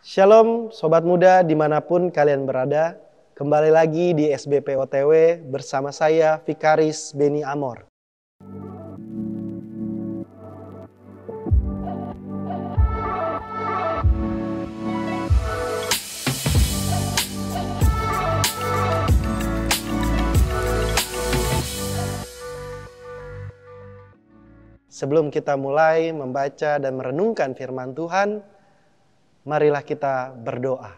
Shalom Sobat Muda dimanapun kalian berada. Kembali lagi di SBP OTW bersama saya Vikaris Beni Amor. Sebelum kita mulai membaca dan merenungkan firman Tuhan, marilah kita berdoa.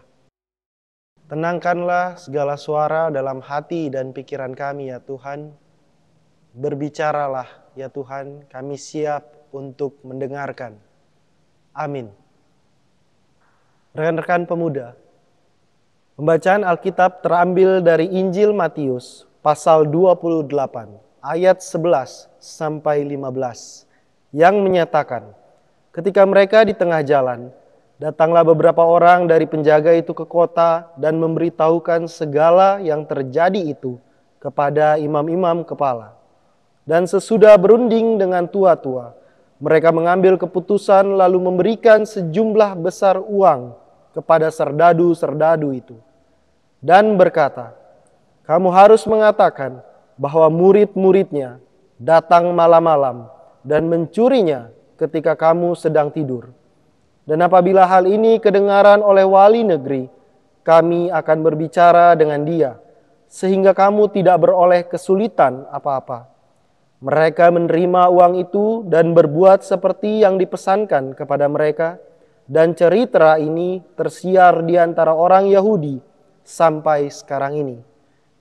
Tenangkanlah segala suara dalam hati dan pikiran kami ya Tuhan. Berbicaralah ya Tuhan, kami siap untuk mendengarkan. Amin. Rekan-rekan pemuda, pembacaan Alkitab terambil dari Injil Matius pasal 28 ayat 11 sampai 15 yang menyatakan, ketika mereka di tengah jalan, datanglah beberapa orang dari penjaga itu ke kota dan memberitahukan segala yang terjadi itu kepada imam-imam kepala. Dan sesudah berunding dengan tua-tua, mereka mengambil keputusan lalu memberikan sejumlah besar uang kepada serdadu-serdadu itu. Dan berkata, kamu harus mengatakan bahwa murid-muridnya datang malam-malam dan mencurinya ketika kamu sedang tidur. Dan apabila hal ini kedengaran oleh wali negeri, kami akan berbicara dengan dia, sehingga kamu tidak beroleh kesulitan apa-apa. Mereka menerima uang itu dan berbuat seperti yang dipesankan kepada mereka, dan cerita ini tersiar di antara orang Yahudi sampai sekarang ini.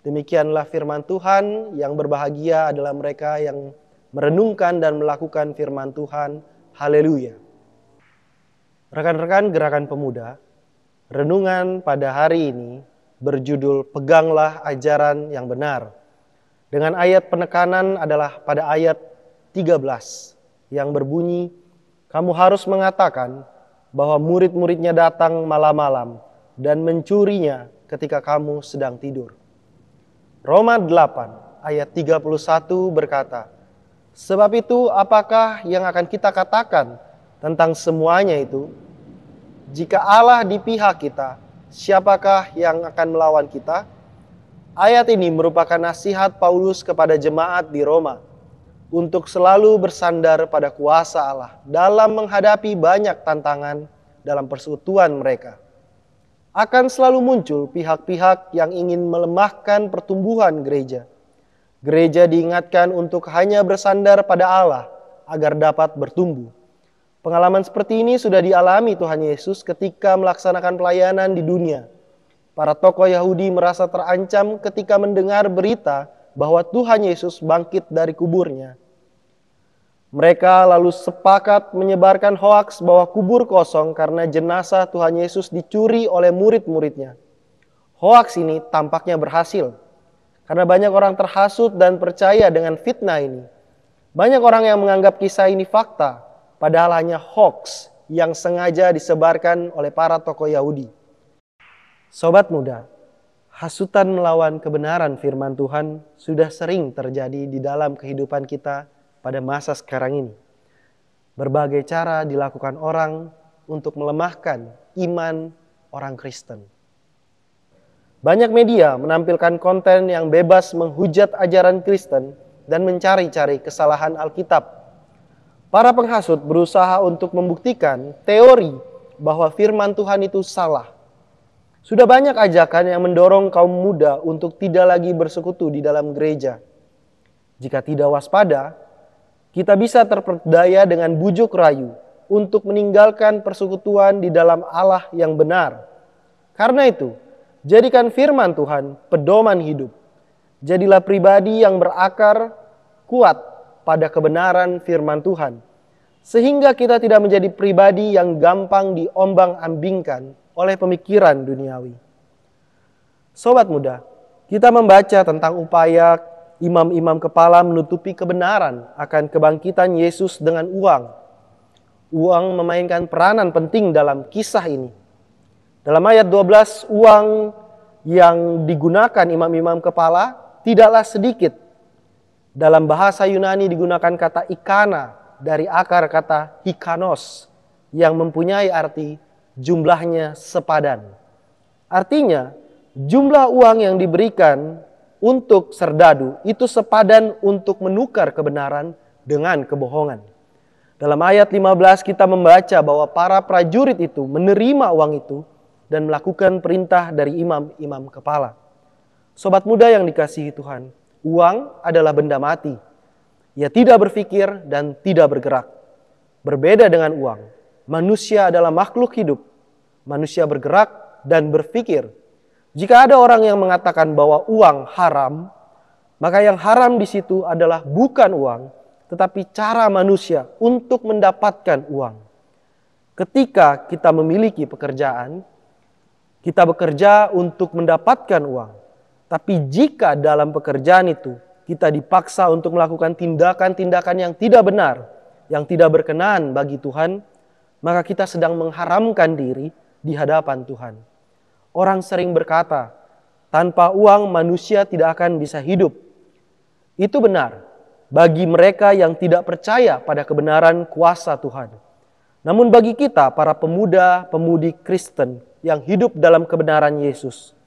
Demikianlah firman Tuhan. Yang berbahagia adalah mereka yang merenungkan dan melakukan firman Tuhan. Haleluya. Rekan-rekan gerakan pemuda, renungan pada hari ini berjudul Peganglah Ajaran yang Benar. Dengan ayat penekanan adalah pada ayat 13 yang berbunyi, kamu harus mengatakan bahwa murid-muridnya datang malam-malam dan mencurinya ketika kamu sedang tidur. Roma 8 ayat 31 berkata, sebab itu apakah yang akan kita katakan tentang semuanya itu? Jika Allah di pihak kita, siapakah yang akan melawan kita? Ayat ini merupakan nasihat Paulus kepada jemaat di Roma untuk selalu bersandar pada kuasa Allah dalam menghadapi banyak tantangan dalam persekutuan mereka. Akan selalu muncul pihak-pihak yang ingin melemahkan pertumbuhan gereja. Gereja diingatkan untuk hanya bersandar pada Allah agar dapat bertumbuh. Pengalaman seperti ini sudah dialami Tuhan Yesus ketika melaksanakan pelayanan di dunia. Para tokoh Yahudi merasa terancam ketika mendengar berita bahwa Tuhan Yesus bangkit dari kuburnya. Mereka lalu sepakat menyebarkan hoaks bahwa kubur kosong karena jenazah Tuhan Yesus dicuri oleh murid-muridnya. Hoaks ini tampaknya berhasil, karena banyak orang terhasut dan percaya dengan fitnah ini. Banyak orang yang menganggap kisah ini fakta, padahal hanya hoaks yang sengaja disebarkan oleh para tokoh Yahudi. Sobat muda, hasutan melawan kebenaran firman Tuhan sudah sering terjadi di dalam kehidupan kita pada masa sekarang ini. Berbagai cara dilakukan orang untuk melemahkan iman orang Kristen. Banyak media menampilkan konten yang bebas menghujat ajaran Kristen dan mencari-cari kesalahan Alkitab. Para penghasut berusaha untuk membuktikan teori bahwa firman Tuhan itu salah. Sudah banyak ajakan yang mendorong kaum muda untuk tidak lagi bersekutu di dalam gereja. Jika tidak waspada, kita bisa terperdaya dengan bujuk rayu untuk meninggalkan persekutuan di dalam Allah yang benar. Karena itu, jadikan firman Tuhan pedoman hidup. Jadilah pribadi yang berakar kuat pada kebenaran firman Tuhan. Sehingga kita tidak menjadi pribadi yang gampang diombang-ambingkan oleh pemikiran duniawi. Sobat muda, kita membaca tentang upaya imam-imam kepala menutupi kebenaran akan kebangkitan Yesus dengan uang. Uang memainkan peranan penting dalam kisah ini. Dalam ayat 12, uang yang digunakan imam-imam kepala tidaklah sedikit. Dalam bahasa Yunani digunakan kata ikana dari akar kata hikanos yang mempunyai arti jumlahnya sepadan. Artinya, jumlah uang yang diberikan untuk serdadu itu sepadan untuk menukar kebenaran dengan kebohongan. Dalam ayat 15 kita membaca bahwa para prajurit itu menerima uang itu dan melakukan perintah dari imam-imam kepala. Sobat muda yang dikasihi Tuhan, uang adalah benda mati. Ia tidak berpikir dan tidak bergerak. Berbeda dengan uang, manusia adalah makhluk hidup. Manusia bergerak dan berpikir. Jika ada orang yang mengatakan bahwa uang haram, maka yang haram di situ adalah bukan uang, tetapi cara manusia untuk mendapatkan uang. Ketika kita memiliki pekerjaan, kita bekerja untuk mendapatkan uang. Tapi jika dalam pekerjaan itu kita dipaksa untuk melakukan tindakan-tindakan yang tidak benar, yang tidak berkenan bagi Tuhan, maka kita sedang mengharamkan diri di hadapan Tuhan. Orang sering berkata, tanpa uang manusia tidak akan bisa hidup. Itu benar bagi mereka yang tidak percaya pada kebenaran kuasa Tuhan. Namun bagi kita, para pemuda-pemudi Kristen yang hidup dalam kebenaran Yesus,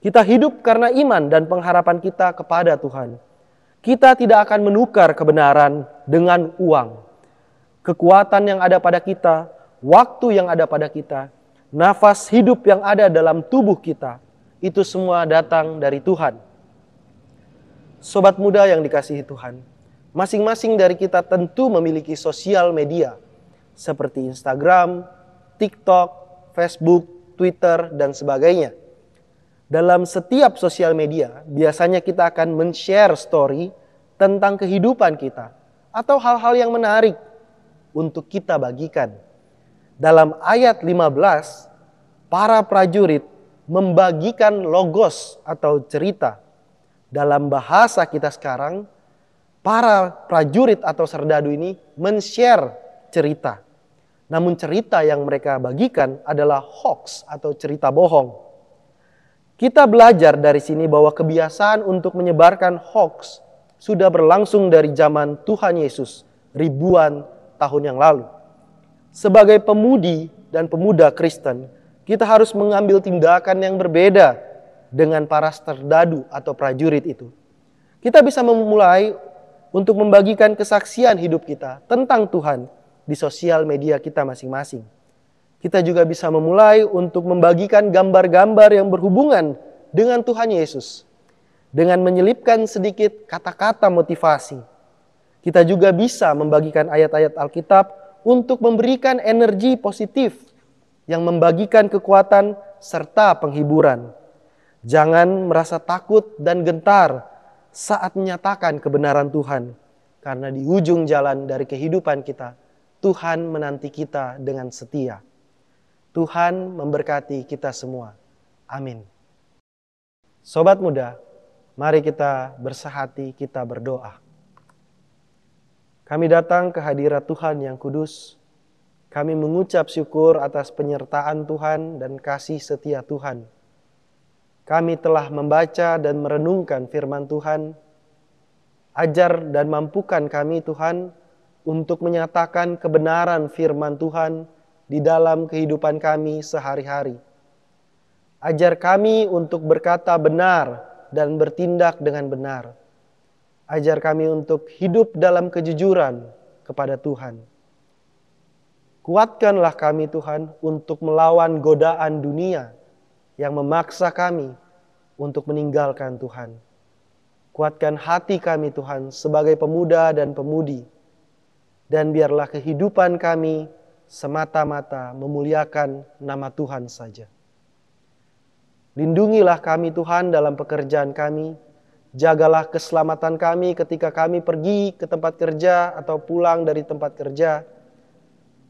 kita hidup karena iman dan pengharapan kita kepada Tuhan. Kita tidak akan menukar kebenaran dengan uang. Kekuatan yang ada pada kita, waktu yang ada pada kita, nafas hidup yang ada dalam tubuh kita, itu semua datang dari Tuhan. Sobat muda yang dikasihi Tuhan, masing-masing dari kita tentu memiliki sosial media seperti Instagram, TikTok, Facebook, Twitter, dan sebagainya. Dalam setiap sosial media, biasanya kita akan men-share story tentang kehidupan kita atau hal-hal yang menarik untuk kita bagikan. Dalam ayat 15, para prajurit membagikan logos atau cerita. Dalam bahasa kita sekarang, para prajurit atau serdadu ini men-share cerita. Namun cerita yang mereka bagikan adalah hoax atau cerita bohong. Kita belajar dari sini bahwa kebiasaan untuk menyebarkan hoax sudah berlangsung dari zaman Tuhan Yesus ribuan tahun yang lalu. Sebagai pemudi dan pemuda Kristen, kita harus mengambil tindakan yang berbeda dengan para serdadu atau prajurit itu. Kita bisa memulai untuk membagikan kesaksian hidup kita tentang Tuhan di sosial media kita masing-masing. Kita juga bisa memulai untuk membagikan gambar-gambar yang berhubungan dengan Tuhan Yesus. Dengan menyelipkan sedikit kata-kata motivasi. Kita juga bisa membagikan ayat-ayat Alkitab untuk memberikan energi positif yang membagikan kekuatan serta penghiburan. Jangan merasa takut dan gentar saat menyatakan kebenaran Tuhan. Karena di ujung jalan dari kehidupan kita, Tuhan menanti kita dengan setia. Tuhan memberkati kita semua. Amin. Sobat muda, mari kita bersehati, kita berdoa. Kami datang ke hadirat Tuhan yang kudus. Kami mengucap syukur atas penyertaan Tuhan dan kasih setia Tuhan. Kami telah membaca dan merenungkan firman Tuhan. Ajar dan mampukan kami Tuhan untuk menyatakan kebenaran firman Tuhan di dalam kehidupan kami sehari-hari. Ajar kami untuk berkata benar dan bertindak dengan benar. Ajar kami untuk hidup dalam kejujuran kepada Tuhan. Kuatkanlah kami Tuhan untuk melawan godaan dunia yang memaksa kami untuk meninggalkan Tuhan. Kuatkan hati kami Tuhan sebagai pemuda dan pemudi. Dan biarlah kehidupan kami semata-mata memuliakan nama Tuhan saja. Lindungilah kami Tuhan dalam pekerjaan kami. Jagalah keselamatan kami ketika kami pergi ke tempat kerja atau pulang dari tempat kerja.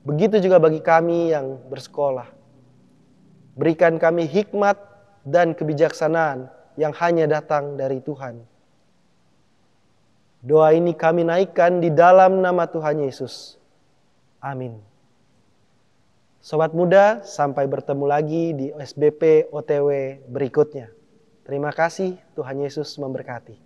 Begitu juga bagi kami yang bersekolah. Berikan kami hikmat dan kebijaksanaan yang hanya datang dari Tuhan. Doa ini kami naikkan di dalam nama Tuhan Yesus. Amin. Sobat muda, sampai bertemu lagi di SBP OTW berikutnya. Terima kasih, Tuhan Yesus memberkati.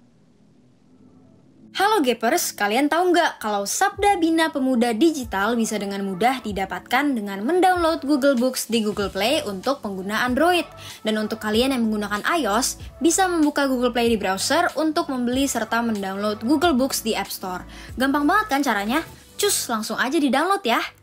Halo Gapers, kalian tahu nggak kalau Sabda Bina Pemuda Digital bisa dengan mudah didapatkan dengan mendownload Google Books di Google Play untuk pengguna Android. Dan untuk kalian yang menggunakan iOS, bisa membuka Google Play di browser untuk membeli serta mendownload Google Books di App Store. Gampang banget kan caranya? Cus, langsung aja di-download ya!